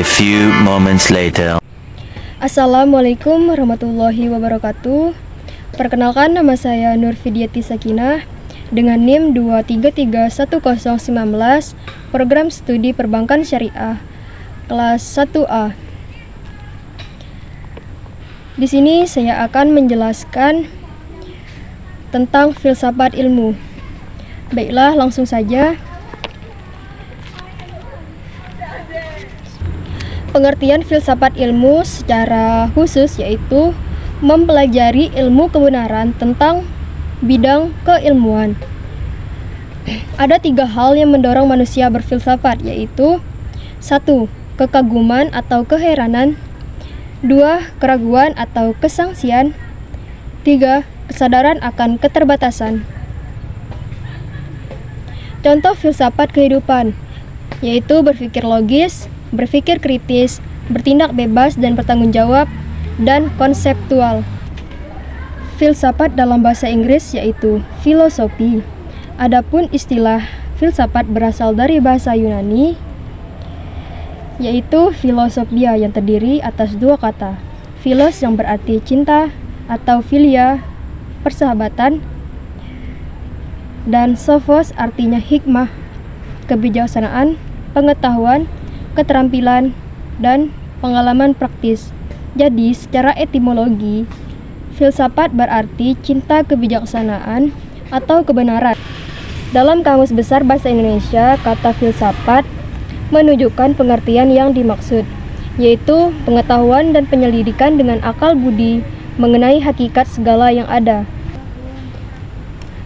few moments later. Assalamualaikum warahmatullahi wabarakatuh. Perkenalkan, nama saya Nurfidiati Sakinah dengan NIM 2331019, Program Studi Perbankan Syariah, kelas 1A. Di sini saya akan menjelaskan tentang filsafat ilmu. Baiklah, langsung saja. Pengertian filsafat ilmu secara khusus yaitu mempelajari ilmu kebenaran tentang bidang keilmuan. Ada 3 hal yang mendorong manusia berfilsafat, yaitu 1. Kekaguman atau keheranan, 2. Keraguan atau kesangsian, 3. Kesadaran akan keterbatasan. Contoh filsafat kehidupan yaitu berpikir logis, berpikir kritis, bertindak bebas dan bertanggung jawab, dan konseptual. Filsafat dalam bahasa Inggris yaitu filosofi. Adapun istilah filsafat berasal dari bahasa Yunani yaitu filosofia yang terdiri atas 2 kata. Philos yang berarti cinta atau philia, persahabatan, dan sophos artinya hikmah, kebijaksanaan, pengetahuan, keterampilan, dan pengalaman praktis. Jadi, secara etimologi, filsafat berarti cinta kebijaksanaan atau kebenaran. Dalam Kamus Besar Bahasa Indonesia, kata filsafat menunjukkan pengertian yang dimaksud, yaitu pengetahuan dan penyelidikan dengan akal budi mengenai hakikat segala yang ada.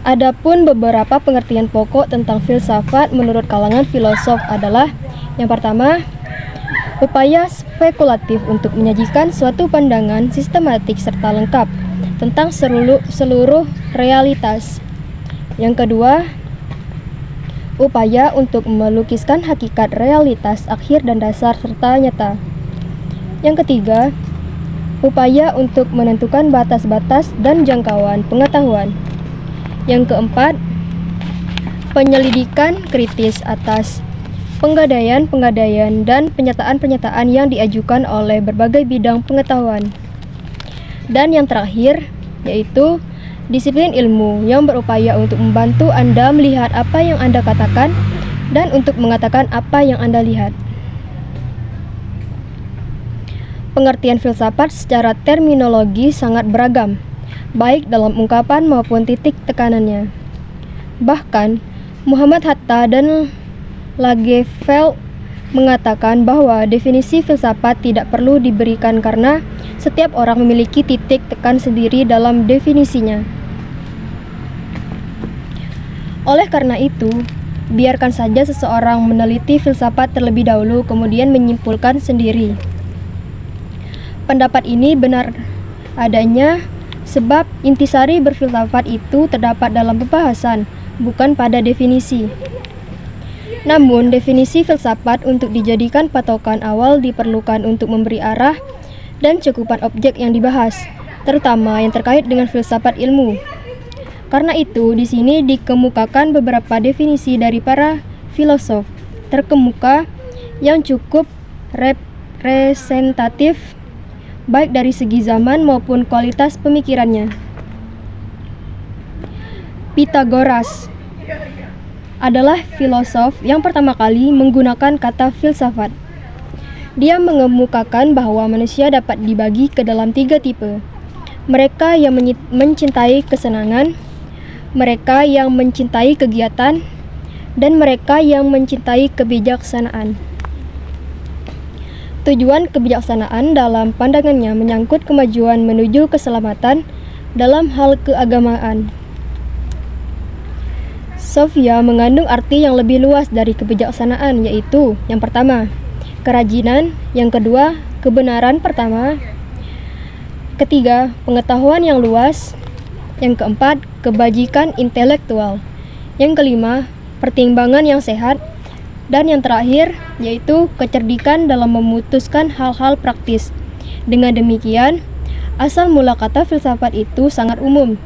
Adapun beberapa pengertian pokok tentang filsafat menurut kalangan filosof adalah: yang pertama, upaya spekulatif untuk menyajikan suatu pandangan sistematik serta lengkap tentang seluruh realitas. Yang kedua, upaya untuk melukiskan hakikat realitas akhir dan dasar serta nyata. Yang ketiga, upaya untuk menentukan batas-batas dan jangkauan pengetahuan. Yang keempat, penyelidikan kritis atas penggadaian dan pernyataan-pernyataan yang diajukan oleh berbagai bidang pengetahuan. Dan yang terakhir, yaitu disiplin ilmu yang berupaya untuk membantu Anda melihat apa yang Anda katakan dan untuk mengatakan apa yang Anda lihat. Pengertian filsafat secara terminologi sangat beragam, baik dalam ungkapan maupun titik tekanannya. Bahkan, Muhammad Hatta dan Lagerfeld mengatakan bahwa definisi filsafat tidak perlu diberikan karena setiap orang memiliki titik tekan sendiri dalam definisinya. Oleh karena itu, biarkan saja seseorang meneliti filsafat terlebih dahulu kemudian menyimpulkan sendiri. Pendapat ini benar adanya sebab intisari berfilsafat itu terdapat dalam pembahasan, bukan pada definisi. Namun, definisi filsafat untuk dijadikan patokan awal diperlukan untuk memberi arah dan cakupan objek yang dibahas, terutama yang terkait dengan filsafat ilmu. Karena itu, di sini dikemukakan beberapa definisi dari para filosof terkemuka yang cukup representatif baik dari segi zaman maupun kualitas pemikirannya. Pythagoras adalah filosof yang pertama kali menggunakan kata filsafat. Dia mengemukakan bahwa manusia dapat dibagi ke dalam 3 tipe. Mereka yang mencintai kesenangan, mereka yang mencintai kegiatan, dan mereka yang mencintai kebijaksanaan. Tujuan kebijaksanaan dalam pandangannya menyangkut kemajuan menuju keselamatan dalam hal keagamaan. Sophia mengandung arti yang lebih luas dari kebijaksanaan, yaitu yang pertama, kerajinan, yang kedua, kebenaran pertama, ketiga, pengetahuan yang luas, yang keempat, kebajikan intelektual, yang kelima, pertimbangan yang sehat, dan yang terakhir, yaitu kecerdikan dalam memutuskan hal-hal praktis. Dengan demikian, asal mula kata filsafat itu sangat umum,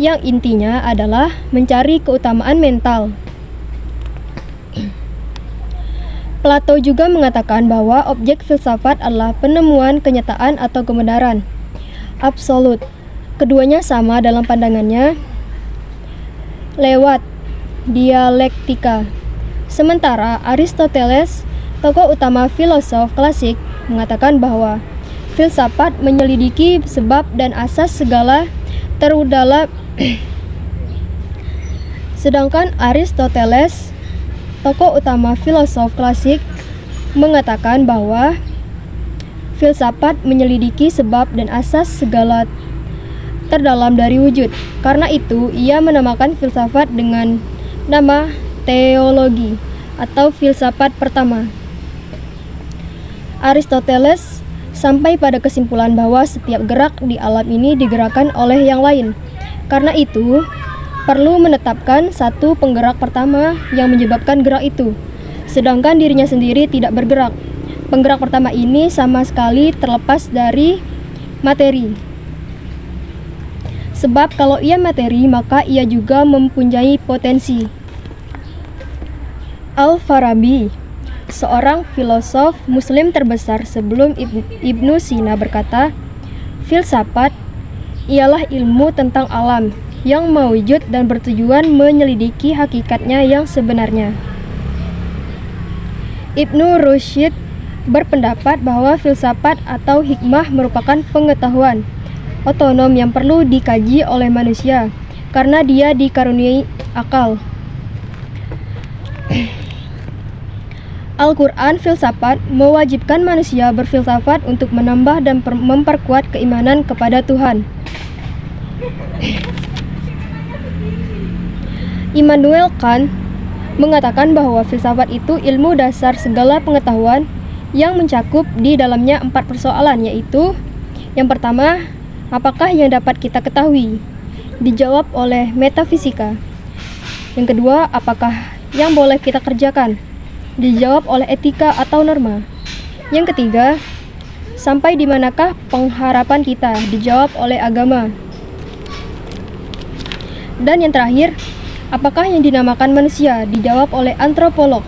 yang intinya adalah mencari keutamaan mental. Plato juga mengatakan bahwa objek filsafat adalah penemuan kenyataan atau kebenaran absolut. Keduanya sama dalam pandangannya lewat dialektika. Sementara Aristoteles, tokoh utama filosof klasik, mengatakan bahwa filsafat menyelidiki sebab dan asas segala terdalam. Sedangkan Aristoteles, tokoh utama filosof klasik, mengatakan bahwa filsafat menyelidiki sebab dan asas segala terdalam dari wujud. Karena itu, ia menamakan filsafat dengan nama teologi atau filsafat pertama. Aristoteles sampai pada kesimpulan bahwa setiap gerak di alam ini digerakkan oleh yang lain. Karena itu, perlu menetapkan satu penggerak pertama yang menyebabkan gerak itu, sedangkan dirinya sendiri tidak bergerak. Penggerak pertama ini sama sekali terlepas dari materi. Sebab kalau ia materi, maka ia juga mempunyai potensi. Al-Farabi, seorang filosof muslim terbesar sebelum Ibnu Sina, berkata, filsafat ialah ilmu tentang alam yang mewujud dan bertujuan menyelidiki hakikatnya yang sebenarnya. Ibnu Rushd berpendapat bahwa filsafat atau hikmah merupakan pengetahuan otonom yang perlu dikaji oleh manusia karena dia dikaruniai akal. Al-Quran filsafat mewajibkan manusia berfilsafat untuk menambah dan memperkuat keimanan kepada Tuhan. Immanuel Kant mengatakan bahwa filsafat itu ilmu dasar segala pengetahuan yang mencakup di dalamnya 4 persoalan, yaitu yang pertama, apakah yang dapat kita ketahui? Dijawab oleh metafisika. Yang kedua, apakah yang boleh kita kerjakan? Dijawab oleh etika atau norma. Yang ketiga, sampai di manakah pengharapan kita? Dijawab oleh agama. Dan yang terakhir, apakah yang dinamakan manusia? Dijawab oleh antropolog.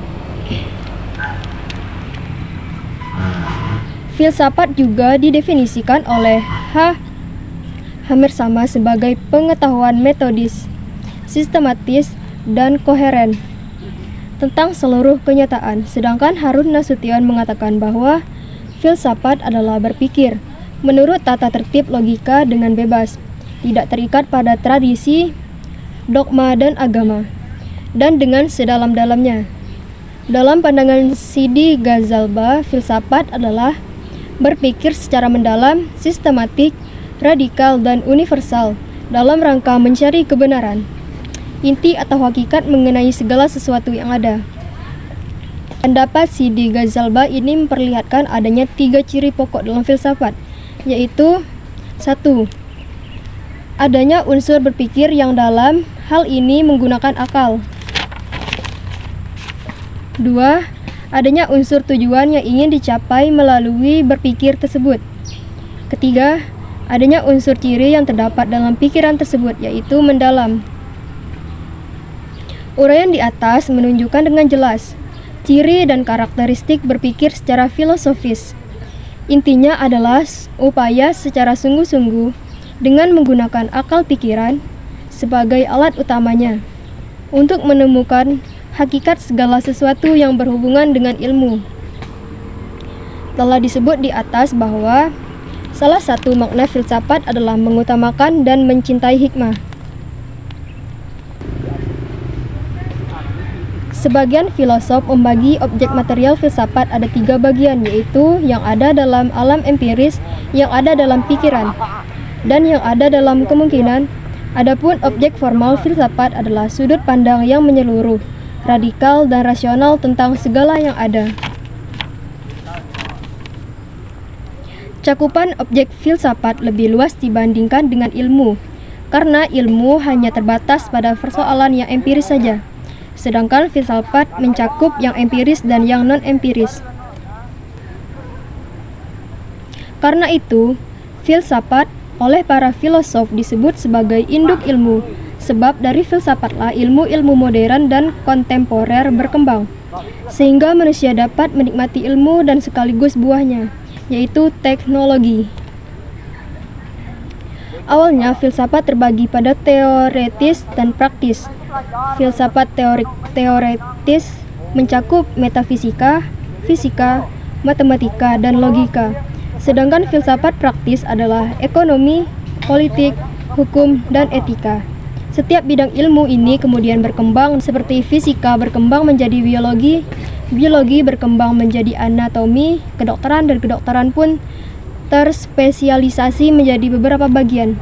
Filsafat juga didefinisikan oleh Hamer sama sebagai pengetahuan metodis, sistematis, dan koheren tentang seluruh kenyataan. Sedangkan Harun Nasution mengatakan bahwa filsafat adalah berpikir menurut tata tertib logika dengan bebas, tidak terikat pada tradisi, dogma, dan agama, dan dengan sedalam-dalamnya. Dalam pandangan Sidi Ghazalba, filsafat adalah berpikir secara mendalam, sistematik, radikal, dan universal dalam rangka mencari kebenaran, inti atau hakikat mengenai segala sesuatu yang ada. Pendapat Sidi Ghazalba ini memperlihatkan adanya 3 ciri pokok dalam filsafat, yaitu 1. Adanya unsur berpikir yang dalam, hal ini menggunakan akal. 2. Adanya unsur tujuan yang ingin dicapai melalui berpikir tersebut. 3. Adanya unsur ciri yang terdapat dalam pikiran tersebut, yaitu mendalam. Uraian di atas menunjukkan dengan jelas ciri dan karakteristik berpikir secara filosofis. Intinya adalah upaya secara sungguh-sungguh dengan menggunakan akal pikiran sebagai alat utamanya untuk menemukan hakikat segala sesuatu yang berhubungan dengan ilmu. Telah disebut di atas bahwa salah satu makna filsafat adalah mengutamakan dan mencintai hikmah. Sebagian filosof membagi objek material filsafat ada 3 bagian, yaitu yang ada dalam alam empiris, yang ada dalam pikiran, dan yang ada dalam kemungkinan. Adapun objek formal filsafat adalah sudut pandang yang menyeluruh, radikal, dan rasional tentang segala yang ada. Cakupan objek filsafat lebih luas dibandingkan dengan ilmu, karena ilmu hanya terbatas pada persoalan yang empiris saja. Sedangkan filsafat mencakup yang empiris dan yang non-empiris. Karena itu, filsafat oleh para filosof disebut sebagai induk ilmu, sebab dari filsafatlah ilmu-ilmu modern dan kontemporer berkembang. sehingga manusia dapat menikmati ilmu dan sekaligus buahnya, yaitu teknologi. Awalnya, filsafat terbagi pada teoretis dan praktis. Filsafat teoretis mencakup metafisika, fisika, matematika, dan logika. Sedangkan filsafat praktis adalah ekonomi, politik, hukum, dan etika. Setiap bidang ilmu ini kemudian berkembang, seperti fisika berkembang menjadi biologi, biologi berkembang menjadi anatomi, kedokteran, dan kedokteran pun terspesialisasi menjadi beberapa bagian.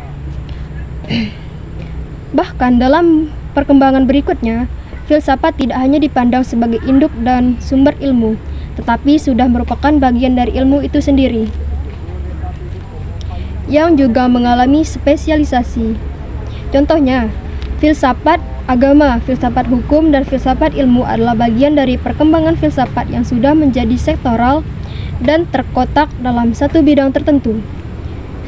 Bahkan dalam perkembangan berikutnya, filsafat tidak hanya dipandang sebagai induk dan sumber ilmu, tetapi sudah merupakan bagian dari ilmu itu sendiri, yang juga mengalami spesialisasi. Contohnya, filsafat agama, filsafat hukum, dan filsafat ilmu adalah bagian dari perkembangan filsafat yang sudah menjadi sektoral dan terkotak dalam satu bidang tertentu.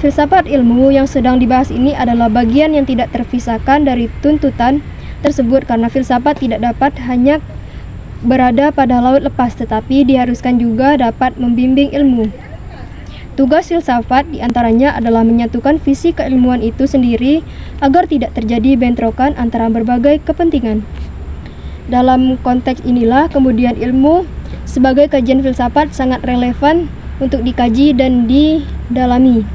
Filsafat ilmu yang sedang dibahas ini adalah bagian yang tidak terpisahkan dari tuntutan tersebut, karena filsafat tidak dapat hanya berada pada laut lepas, tetapi diharuskan juga dapat membimbing ilmu. Tugas filsafat diantaranya adalah menyatukan visi keilmuan itu sendiri agar tidak terjadi bentrokan antara berbagai kepentingan. Dalam konteks inilah kemudian ilmu sebagai kajian filsafat sangat relevan untuk dikaji dan didalami.